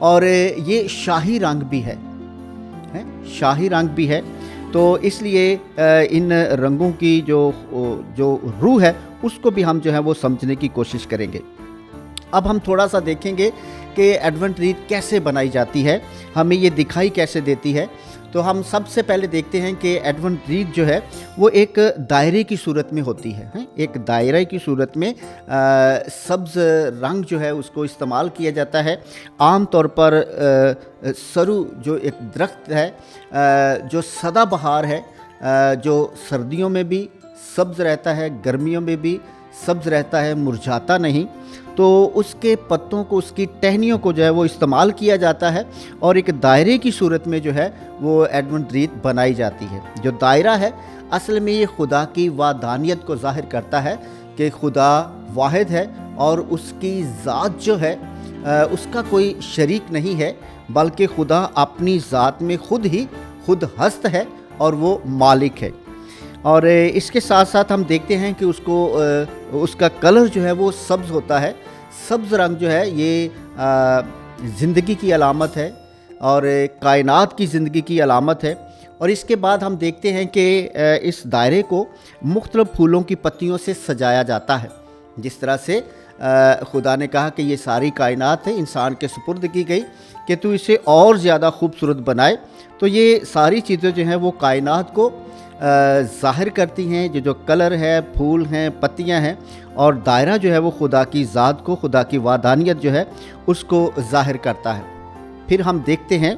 اور یہ شاہی رنگ بھی ہے، شاہی رنگ بھی ہے۔ تو اس لیے ان رنگوں کی جو روح ہے اس کو بھی ہم جو ہے وہ سمجھنے کی کوشش کریں گے۔ اب ہم تھوڑا سا دیکھیں گے کہ ایڈونٹ ریت کیسے بنائی جاتی ہے، ہمیں یہ دکھائی کیسے دیتی ہے۔ تو ہم سب سے پہلے دیکھتے ہیں کہ ایڈونٹ ریت جو ہے وہ ایک دائرے کی صورت میں ہوتی ہے، ایک دائرے کی صورت میں سبز رنگ جو ہے اس کو استعمال کیا جاتا ہے۔ عام طور پر سرو جو ایک درخت ہے جو سدا بہار ہے، جو سردیوں میں بھی سبز رہتا ہے، گرمیوں میں بھی سبز رہتا ہے، مرجھاتا نہیں، تو اس کے پتوں کو، اس کی ٹہنیوں کو جو ہے وہ استعمال کیا جاتا ہے اور ایک دائرے کی صورت میں جو ہے وہ ایڈونٹ ریت بنائی جاتی ہے۔ جو دائرہ ہے اصل میں یہ خدا کی وحدانیت کو ظاہر کرتا ہے کہ خدا واحد ہے اور اس کی ذات جو ہے اس کا کوئی شریک نہیں ہے، بلکہ خدا اپنی ذات میں خود ہست ہے اور وہ مالک ہے۔ اور اس کے ساتھ ساتھ ہم دیکھتے ہیں کہ اس کا کلر جو ہے وہ سبز ہوتا ہے۔ سبز رنگ جو ہے یہ زندگی کی علامت ہے اور کائنات کی زندگی کی علامت ہے۔ اور اس کے بعد ہم دیکھتے ہیں کہ اس دائرے کو مختلف پھولوں کی پتیوں سے سجایا جاتا ہے، جس طرح سے خدا نے کہا کہ یہ ساری کائنات ہے انسان کے سپرد کی گئی کہ تو اسے اور زیادہ خوبصورت بنائے۔ تو یہ ساری چیزیں جو ہیں وہ کائنات کو ظاہر کرتی ہیں، جو کلر ہے، پھول ہیں، پتیاں ہیں، اور دائرہ جو ہے وہ خدا کی ذات کو، خدا کی وحدانیت جو ہے اس کو ظاہر کرتا ہے۔ پھر ہم دیکھتے ہیں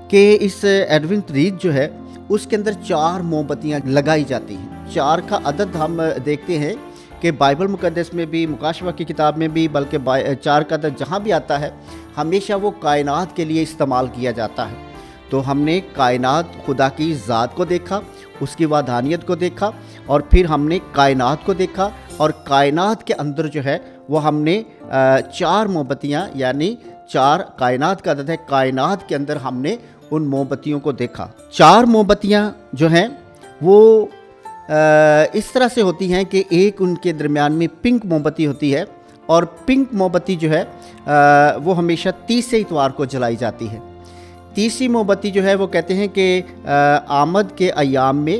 کہ اس ایڈونٹ ریت جو ہے اس کے اندر 4 موم بتیاں لگائی جاتی ہیں۔ 4 کا عدد ہم دیکھتے ہیں کہ بائبل مقدس میں بھی، مکاشفہ کی کتاب میں بھی، بلکہ 4 کا عدد جہاں بھی آتا ہے ہمیشہ وہ کائنات کے لیے استعمال کیا جاتا ہے۔ تو ہم نے کائنات، خدا کی ذات کو دیکھا، اس کی وحدانیت کو دیکھا، اور پھر ہم نے کائنات کو دیکھا، اور کائنات کے اندر جو ہے وہ ہم نے 4 موم بتیاں، یعنی 4 کائنات کا عدد ہے، کائنات کے اندر ہم نے ان موم بتیوں کو دیکھا۔ 4 موم بتیاں جو ہیں وہ اس طرح سے ہوتی ہیں کہ ایک ان کے درمیان میں پنک موم بتی ہوتی ہے، اور پنک موم بتی جو ہے وہ ہمیشہ 30 اتوار کو جلائی جاتی ہے۔ 30 موم بتی جو ہے وہ کہتے ہیں کہ آمد کے ایام میں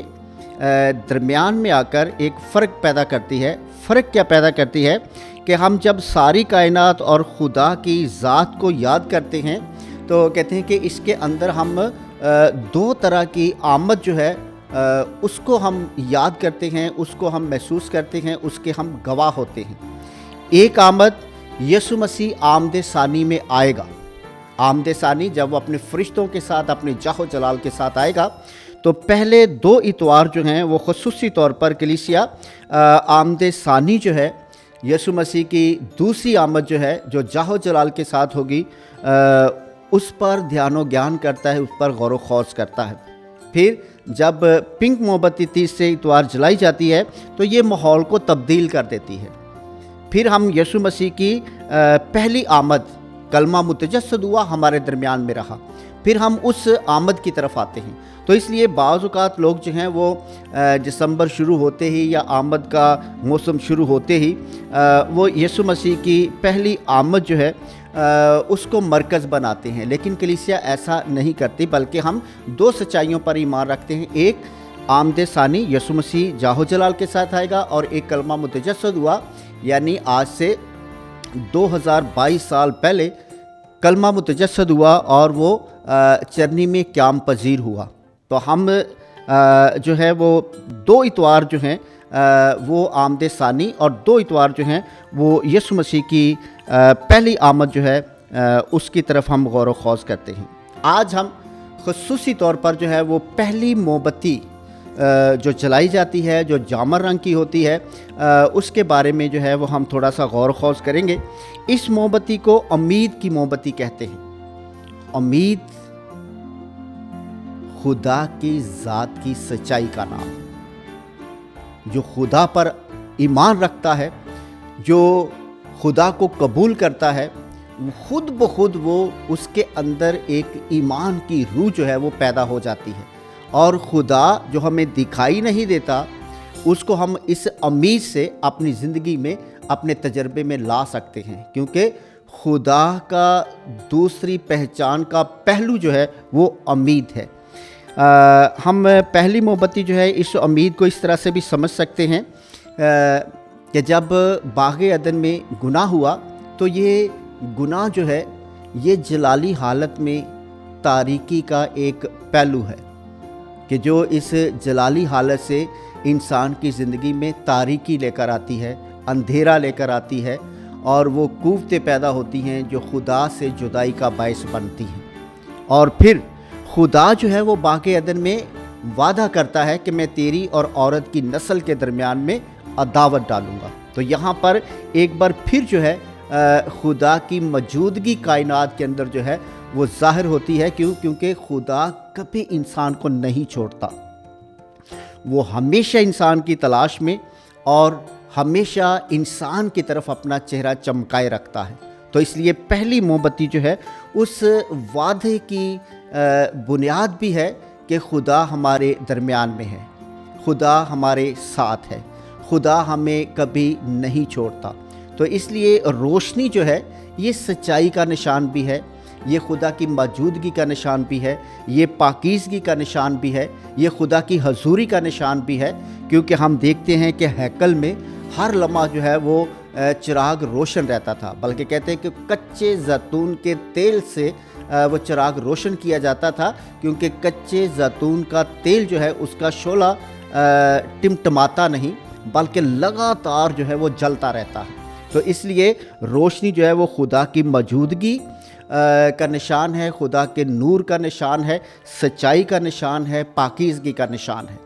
درمیان میں آ کر ایک فرق پیدا کرتی ہے۔ فرق کیا پیدا کرتی ہے کہ ہم جب ساری کائنات اور خدا کی ذات کو یاد کرتے ہیں تو کہتے ہیں کہ اس کے اندر ہم 2 طرح کی آمد جو ہے اس کو ہم یاد کرتے ہیں، اس کو ہم محسوس کرتے ہیں، اس کے ہم گواہ ہوتے ہیں۔ ایک آمد یسوع مسیح آمد ثانی میں آئے گا۔ آمد ثانی جب وہ اپنے فرشتوں کے ساتھ، اپنے جاہ و جلال کے ساتھ آئے گا، تو پہلے 2 اتوار جو ہیں وہ خصوصی طور پر کلیسیا آمد ثانی جو ہے، یسوع مسیح کی دوسری آمد جو ہے، جو جاہ و جلال کے ساتھ ہوگی، اس پر دھیان و گیان کرتا ہے، اس پر غور و خوض کرتا ہے۔ پھر جب پنک موم بتی 30 اتوار جلائی جاتی ہے تو یہ ماحول کو تبدیل کر دیتی ہے۔ پھر ہم یسوع مسیح کی پہلی آمد، کلمہ متجسد ہوا، ہمارے درمیان میں رہا، پھر ہم اس آمد کی طرف آتے ہیں۔ تو اس لیے بعض اوقات لوگ جو ہیں وہ دسمبر شروع ہوتے ہی یا آمد کا موسم شروع ہوتے ہی وہ یسوع مسیح کی پہلی آمد جو ہے اس کو مرکز بناتے ہیں، لیکن کلیسیا ایسا نہیں کرتی، بلکہ ہم 2 سچائیوں پر ایمان رکھتے ہیں۔ ایک آمد ثانی، یسوع مسیح جاہ و جلال کے ساتھ آئے گا، اور ایک کلمہ متجسد ہوا، یعنی آج سے 2022 سال پہلے کلمہ متجسد ہوا اور وہ چرنی میں قیام پذیر ہوا۔ تو ہم جو ہے وہ 2 اتوار جو ہیں وہ آمد ثانی، اور 2 اتوار جو ہیں وہ یسوع مسیح کی پہلی آمد جو ہے اس کی طرف ہم غور و خوض کرتے ہیں۔ آج ہم خصوصی طور پر جو ہے وہ پہلی موم بتی جو جلائی جاتی ہے، جو جامر رنگ کی ہوتی ہے، اس کے بارے میں جو ہے وہ ہم تھوڑا سا غور و خوض کریں گے۔ اس موم بتی کو امید کی موم بتی کہتے ہیں۔ امید خدا کی ذات کی سچائی کا نام، جو خدا پر ایمان رکھتا ہے، جو خدا کو قبول کرتا ہے، خود بخود وہ اس کے اندر ایک ایمان کی روح جو ہے وہ پیدا ہو جاتی ہے، اور خدا جو ہمیں دکھائی نہیں دیتا اس کو ہم اس امید سے اپنی زندگی میں، اپنے تجربے میں لا سکتے ہیں، کیونکہ خدا کا دوسری پہچان کا پہلو جو ہے وہ امید ہے۔ ہم پہلی موم بتی جو ہے اس امید کو اس طرح سے بھی سمجھ سکتے ہیں کہ جب باغ عدن میں گناہ ہوا تو یہ گناہ جو ہے یہ جلالی حالت میں تاریکی کا ایک پہلو ہے کہ جو اس جلالی حالت سے انسان کی زندگی میں تاریکی لے کر آتی ہے، اندھیرا لے کر آتی ہے، اور وہ قوتیں پیدا ہوتی ہیں جو خدا سے جدائی کا باعث بنتی ہیں۔ اور پھر خدا جو ہے وہ باغ عدن میں وعدہ کرتا ہے کہ میں تیری اور عورت کی نسل کے درمیان میں عداوت ڈالوں گا۔ تو یہاں پر ایک بار پھر جو ہے خدا کی موجودگی کائنات کے اندر جو ہے وہ ظاہر ہوتی ہے، کیونکہ خدا کبھی انسان کو نہیں چھوڑتا، وہ ہمیشہ انسان کی تلاش میں اور ہمیشہ انسان کی طرف اپنا چہرہ چمکائے رکھتا ہے۔ تو اس لیے پہلی موم بتی جو ہے اس وعدے کی بنیاد بھی ہے کہ خدا ہمارے درمیان میں ہے، خدا ہمارے ساتھ ہے، خدا ہمیں کبھی نہیں چھوڑتا۔ تو اس لیے روشنی جو ہے یہ سچائی کا نشان بھی ہے، یہ خدا کی موجودگی کا نشان بھی ہے، یہ پاکیزگی کا نشان بھی ہے، یہ خدا کی حضوری کا نشان بھی ہے، کیونکہ ہم دیکھتے ہیں کہ ہیکل میں ہر لمحہ جو ہے وہ چراغ روشن رہتا تھا، بلکہ کہتے ہیں کہ کچے زیتون کے تیل سے وہ چراغ روشن کیا جاتا تھا، کیونکہ کچے زیتون کا تیل جو ہے اس کا شعلہ ٹمٹماتا نہیں بلکہ لگاتار جو ہے وہ جلتا رہتا ہے۔ تو اس لیے روشنی جو ہے وہ خدا کی موجودگی کا نشان ہے، خدا کے نور کا نشان ہے، سچائی کا نشان ہے، پاکیزگی کا نشان ہے۔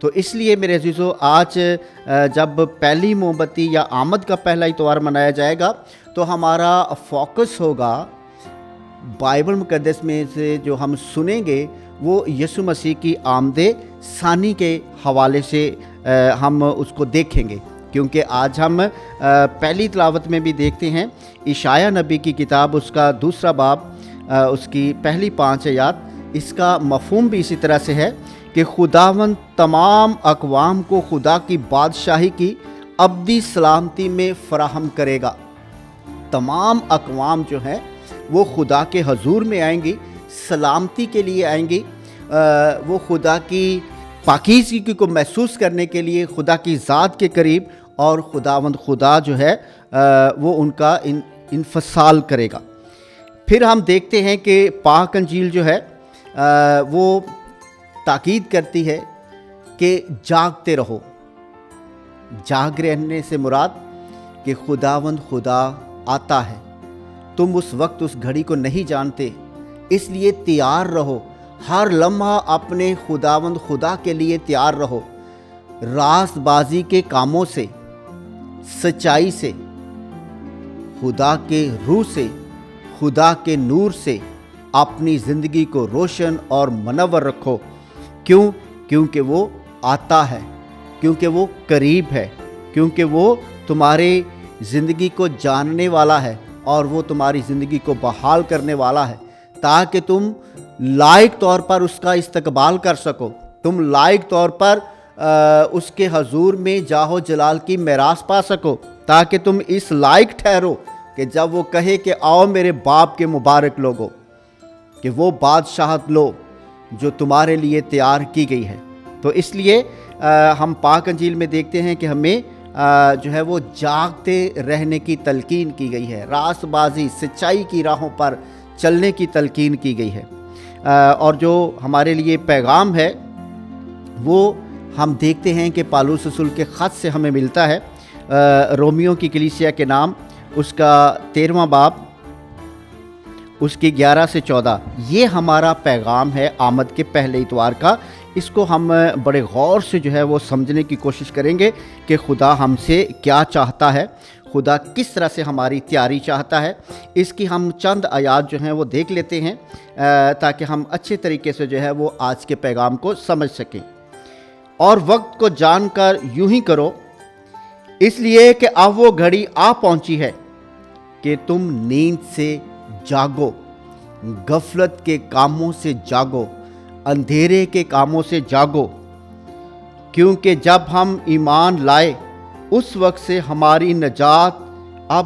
تو اس لیے میرے عزیزو آج جب پہلی موم بتی یا آمد کا پہلا اتوار منایا جائے گا تو ہمارا فوکس ہوگا بائبل مقدس میں سے جو ہم سنیں گے وہ یسوع مسیح کی آمد ثانی کے حوالے سے ہم اس کو دیکھیں گے، کیونکہ آج ہم پہلی تلاوت میں بھی دیکھتے ہیں اشعیاء نبی کی کتاب اس کا 2 باب اس کی پہلی 5 آیات، اس کا مفہوم بھی اسی طرح سے ہے کہ خداوند تمام اقوام کو خدا کی بادشاہی کی ابدی سلامتی میں فراہم کرے گا۔ تمام اقوام جو ہیں وہ خدا کے حضور میں آئیں گی، سلامتی کے لیے آئیں گی، وہ خدا کی پاکیزگی کو محسوس کرنے کے لیے خدا کی ذات کے قریب، اور خداوند خدا جو ہے وہ ان کا انفصال کرے گا۔ پھر ہم دیکھتے ہیں کہ پاک انجیل جو ہے وہ تاکید کرتی ہے کہ جاگتے رہو۔ جاگ رہنے سے مراد کہ خداوند خدا آتا ہے، تم اس وقت اس گھڑی کو نہیں جانتے، اس لیے تیار رہو، ہر لمحہ اپنے خداوند خدا کے لیے تیار رہو، راست بازی کے کاموں سے، سچائی سے، خدا کے روح سے، خدا کے نور سے اپنی زندگی کو روشن اور منور رکھو۔ کیوں؟ کیونکہ وہ آتا ہے، کیونکہ وہ قریب ہے، کیونکہ وہ تمہاری زندگی کو جاننے والا ہے اور وہ تمہاری زندگی کو بحال کرنے والا ہے، تاکہ تم لائق طور پر اس کا استقبال کر سکو، تم لائق طور پر اس کے حضور میں جاہ و جلال کی میراث پا سکو، تاکہ تم اس لائق ٹھہرو کہ جب وہ کہے کہ آؤ میرے باپ کے مبارک لوگو، کہ وہ بادشاہت لو جو تمہارے لیے تیار کی گئی ہے۔ تو اس لیے ہم پاک انجیل میں دیکھتے ہیں کہ ہمیں جو ہے وہ جاگتے رہنے کی تلقین کی گئی ہے، راست بازی سچائی کی راہوں پر چلنے کی تلقین کی گئی ہے۔ اور جو ہمارے لیے پیغام ہے وہ ہم دیکھتے ہیں کہ پالوس رسول کے خط سے ہمیں ملتا ہے، رومیو کی کلیسیا کے نام، اس کا 13واں باب، اس کی 11 سے 14۔ یہ ہمارا پیغام ہے آمد کے پہلے اتوار کا۔ اس کو ہم بڑے غور سے جو ہے وہ سمجھنے کی کوشش کریں گے کہ خدا ہم سے کیا چاہتا ہے، خدا کس طرح سے ہماری تیاری چاہتا ہے۔ اس کی ہم چند آیات جو ہیں وہ دیکھ لیتے ہیں تاکہ ہم اچھے طریقے سے جو ہے وہ آج کے پیغام کو سمجھ سکیں۔ اور وقت کو جان کر یوں ہی کرو، اس لیے کہ اب وہ گھڑی آ پہنچی ہے کہ تم نیند سے جاگو، غفلت کے کاموں سے جاگو، اندھیرے کے کاموں سے جاگو، کیونکہ جب ہم ایمان لائے اس وقت سے ہماری نجات اب